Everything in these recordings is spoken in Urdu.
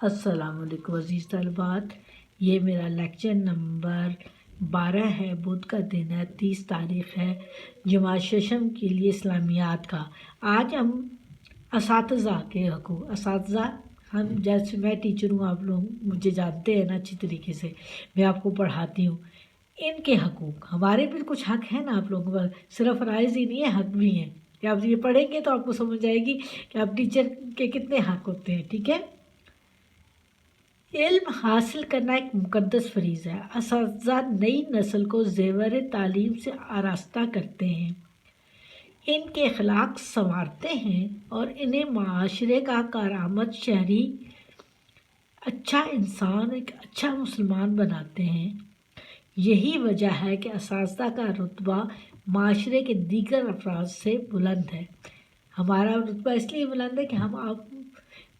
السلام علیکم عزیز طالبات، یہ میرا لیکچر نمبر 12 ہے۔ بدھ کا دن ہے، 30 تاریخ ہے، جماعت ششم کے لیے اسلامیات کا۔ آج ہم اساتذہ کے حقوق، اساتذہ ہم جیسے میں ٹیچر ہوں، آپ لوگ مجھے جانتے ہیں نا اچھی طریقے سے، میں آپ کو پڑھاتی ہوں۔ ان کے حقوق، ہمارے بھی کچھ حق ہیں نا آپ لوگوں پر، صرف فرائض ہی نہیں ہے، حق بھی ہیں۔ کہ آپ یہ پڑھیں گے تو آپ کو سمجھ آئے گی کہ آپ ٹیچر کے کتنے حق ہوتے ہیں، ٹھیک ہے۔ علم حاصل کرنا ایک مقدس فریضہ ہے۔ اساتذہ نئی نسل کو زیور تعلیم سے آراستہ کرتے ہیں، ان کے اخلاق سنوارتے ہیں اور انہیں معاشرے کا کارآمد شہری، اچھا انسان، ایک اچھا مسلمان بناتے ہیں۔ یہی وجہ ہے کہ اساتذہ کا رتبہ معاشرے کے دیگر افراد سے بلند ہے۔ ہمارا رتبہ اس لیے بلند ہے کہ ہم آپ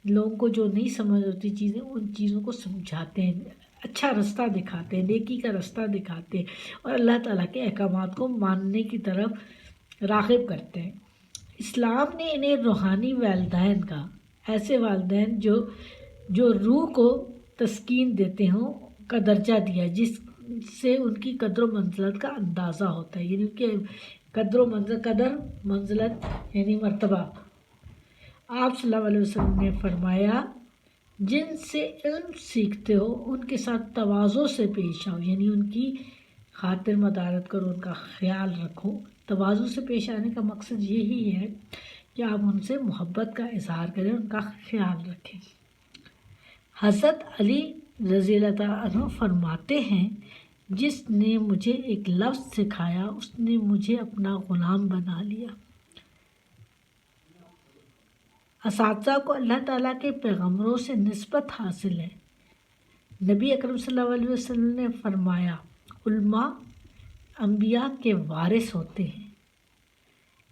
لوگوں کو جو نہیں سمجھ ہوتی چیزیں، ان چیزوں کو سمجھاتے ہیں، اچھا راستہ دکھاتے ہیں، نیکی کا راستہ دکھاتے ہیں اور اللہ تعالیٰ کے احکامات کو ماننے کی طرف راغب کرتے ہیں۔ اسلام نے انہیں روحانی والدین کا، ایسے والدین جو روح کو تسکین دیتے ہوں، کا درجہ دیا، جس سے ان کی قدر و منزلت کا اندازہ ہوتا ہے، یعنی کہ قدر منزلت یعنی مرتبہ۔ آپ صلی اللہ علیہ وسلم نے فرمایا، جن سے علم سیکھتے ہو ان کے ساتھ تواضع سے پیش آؤ، یعنی ان کی خاطر مدارت کرو، ان کا خیال رکھو۔ تواضع سے پیش آنے کا مقصد یہی ہے کہ آپ ان سے محبت کا اظہار کریں، ان کا خیال رکھیں۔ حضرت علی رضی اللہ تعالیٰ عنہ فرماتے ہیں، جس نے مجھے ایک لفظ سکھایا اس نے مجھے اپنا غلام بنا لیا۔ اساتذہ کو اللہ تعالیٰ کے پیغمبروں سے نسبت حاصل ہے۔ نبی اکرم صلی اللہ علیہ وسلم نے فرمایا، علماء انبیاء کے وارث ہوتے ہیں،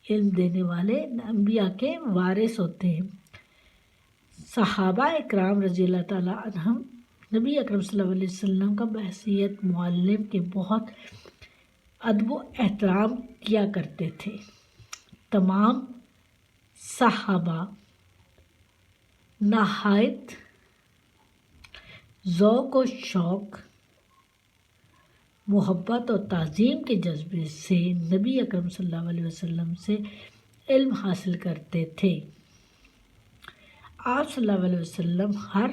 علم دینے والے انبیاء کے وارث ہوتے ہیں۔ صحابہ اکرام رضی اللہ تعالیٰ عنہم نبی اکرم صلی اللہ علیہ وسلم کا بحیثیت معلم کے بہت ادب و احترام کیا کرتے تھے۔ تمام صحابہ نہایت ذوق و شوق، محبت اور تعظیم کے جذبے سے نبی اکرم صلی اللہ علیہ وسلم سے علم حاصل کرتے تھے۔ آپ صلی اللہ علیہ وسلم کا ہر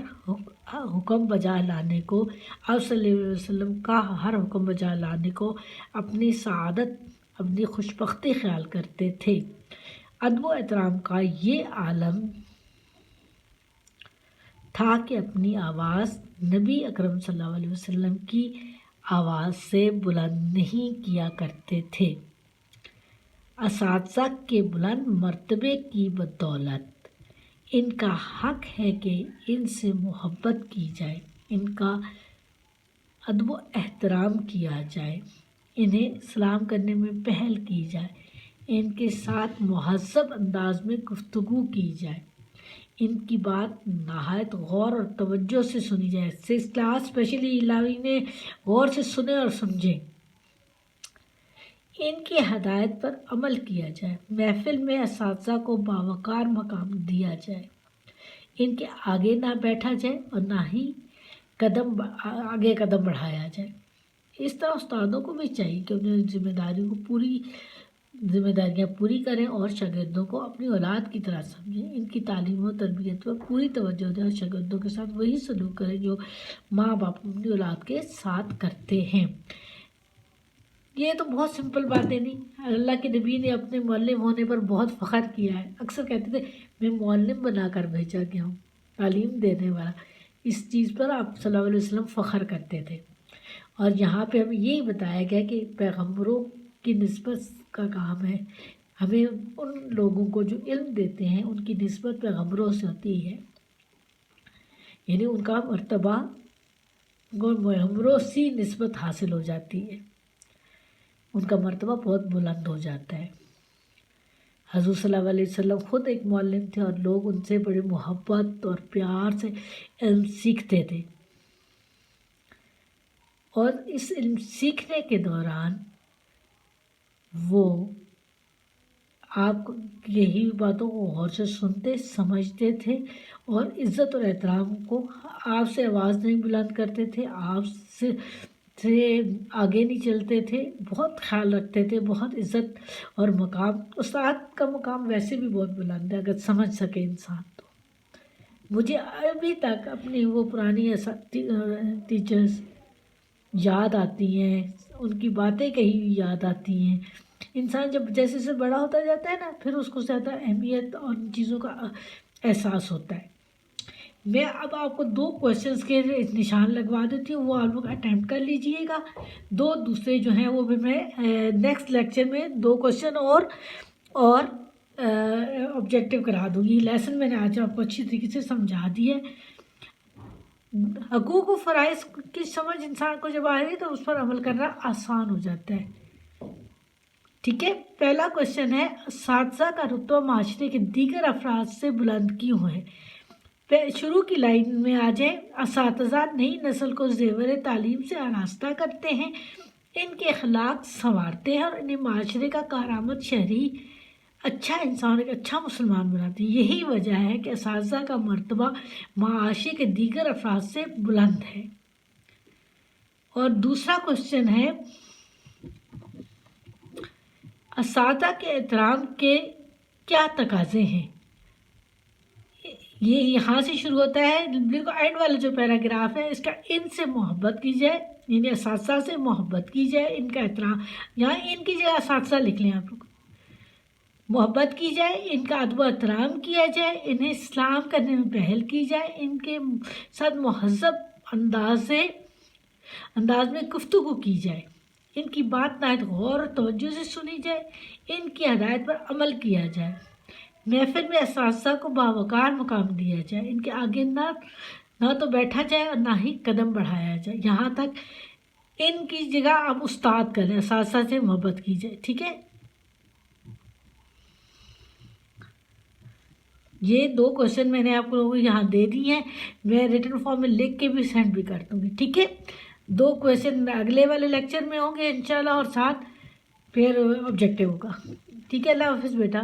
حکم بجا لانے کو اپنی سعادت، اپنی خوش بختی خیال کرتے تھے۔ ادب و احترام کا یہ عالم تھا کہ اپنی آواز نبی اکرم صلی اللہ علیہ وسلم کی آواز سے بلند نہیں کیا کرتے تھے۔ اساتذہ کے بلند مرتبے کی بدولت ان کا حق ہے کہ ان سے محبت کی جائے، ان کا ادب و احترام کیا جائے، انہیں سلام کرنے میں پہل کی جائے، ان کے ساتھ مہذب انداز میں گفتگو کی جائے، ان کی بات نہایت غور اور توجہ سے سنی جائے، کلاس اسپیشلی الہی میں غور سے سنیں اور سمجھیں، ان کی ہدایت پر عمل کیا جائے، محفل میں اساتذہ کو باوقار مقام دیا جائے، ان کے آگے نہ بیٹھا جائے اور نہ ہی آگے قدم بڑھایا جائے۔ اس طرح استادوں کو بھی چاہیے کہ انہیں ذمہ داریاں پوری کریں اور شاگردوں کو اپنی اولاد کی طرح سمجھیں، ان کی تعلیم و تربیت پر پوری توجہ دیں اور شاگردوں کے ساتھ وہی سلوک کریں جو ماں باپ اپنی اولاد کے ساتھ کرتے ہیں۔ یہ تو بہت سمپل باتیں نہیں، اللہ کے نبی نے اپنے معلم ہونے پر بہت فخر کیا ہے، اکثر کہتے تھے میں معلم بنا کر بھیجا گیا ہوں، تعلیم دینے والا۔ اس چیز پر آپ صلی اللہ علیہ وسلم فخر کرتے تھے۔ اور یہاں پہ ہمیں یہی بتایا گیا کہ پیغمبروں کی نسبت کا کام ہے، ہمیں ان لوگوں کو جو علم دیتے ہیں ان کی نسبت پیغمبروں سے ہوتی ہے، یعنی ان کا مرتبہ پیغمبروں سے نسبت حاصل ہو جاتی ہے، ان کا مرتبہ بہت بلند ہو جاتا ہے۔ حضور صلی اللہ علیہ وسلم خود ایک معلم تھے اور لوگ ان سے بڑی محبت اور پیار سے علم سیکھتے تھے، اور اس علم سیکھنے کے دوران وہ آپ یہی باتوں کو غور سے سنتے، سمجھتے تھے اور عزت اور احترام کو آپ سے آواز نہیں بلند کرتے تھے، آپ سے آگے نہیں چلتے تھے، بہت خیال رکھتے تھے، بہت عزت اور مقام. استاد کا مقام ویسے بھی بہت بلند ہے اگر سمجھ سکے انسان تو. مجھے ابھی تک اپنی وہ پرانی ٹیچرز یاد آتی ہیں، ان کی باتیں کہی ہوئی یاد آتی ہیں. انسان جب جیسے جیسے بڑا ہوتا جاتا ہے نا، پھر اس کو زیادہ اہمیت اور ان چیزوں کا احساس ہوتا ہے. میں اب آپ کو 2 کویشچنس کے نشان لگوا دیتی ہوں، وہ آپ لوگ اٹیمپٹ کر لیجئے گا. 2 دوسرے جو ہیں وہ بھی میں نیکسٹ لیکچر میں 2 کویشچن اور آبجیکٹیو کرا دوں گی. لیسن میں نے آج آپ کو اچھی طریقے سے سمجھا دی ہے. حقوق و فرائض کی سمجھ انسان کو جب آ رہی ہے تو اس پر عمل کرنا آسان ہو جاتا ہے. ٹھیک ہے، پہلا کویشچن ہے اساتذہ کا رتبہ معاشرے کے دیگر افراد سے بلند کیوں ہے؟ شروع کی لائن میں آ جائیں. اساتذہ نئی نسل کو زیور تعلیم سے آراستہ کرتے ہیں، ان کے اخلاق سنوارتے ہیں اور انہیں معاشرے کا کارآمد شہری، اچھا انسان، ایک اچھا مسلمان بناتے ہیں. یہی وجہ ہے کہ اساتذہ کا مرتبہ معاشرے کے دیگر افراد سے بلند ہے. اور دوسرا کویشچن ہے اساتذہ کے احترام کے کیا تقاضے ہیں؟ یہ یہاں سے شروع ہوتا ہے، بالکل اینڈ والا جو پیراگراف ہے اس کا ان سے محبت کی جائے، یعنی اساتذہ سے محبت کی جائے، ان کا احترام، یہاں ان کی جگہ اساتذہ لکھ لیں آپ لوگ. محبت کی جائے، ان کا ادب و احترام کیا جائے، انہیں اسلام کرنے میں پہل کی جائے، ان کے ساتھ مہذب انداز میں گفتگو کی جائے، ان کی بات نہایت غور اور توجہ سے سنی جائے، ان کی ہدایت پر عمل کیا جائے. محفل میں اساتذہ کو باوقار مقام دیا جائے، ان کے آگے نہ تو بیٹھا جائے اور نہ ہی قدم بڑھایا جائے. یہاں تک ان کی جگہ آپ استاد کریں، اساتذہ سے محبت کی جائے. ٹھیک ہے، یہ 2 کویشچن میں نے آپ کو یہاں دے دی ہیں، میں ریٹن فارم میں لکھ کے بھی سینڈ بھی کر دوں گی. ٹھیک ہے، 2 کویشچن اگلے والے لیکچر میں ہوں گے انشاءاللہ، اور ساتھ پھر آبجیکٹیو ہوگا. ٹھیک ہے، اللہ حافظ بیٹا.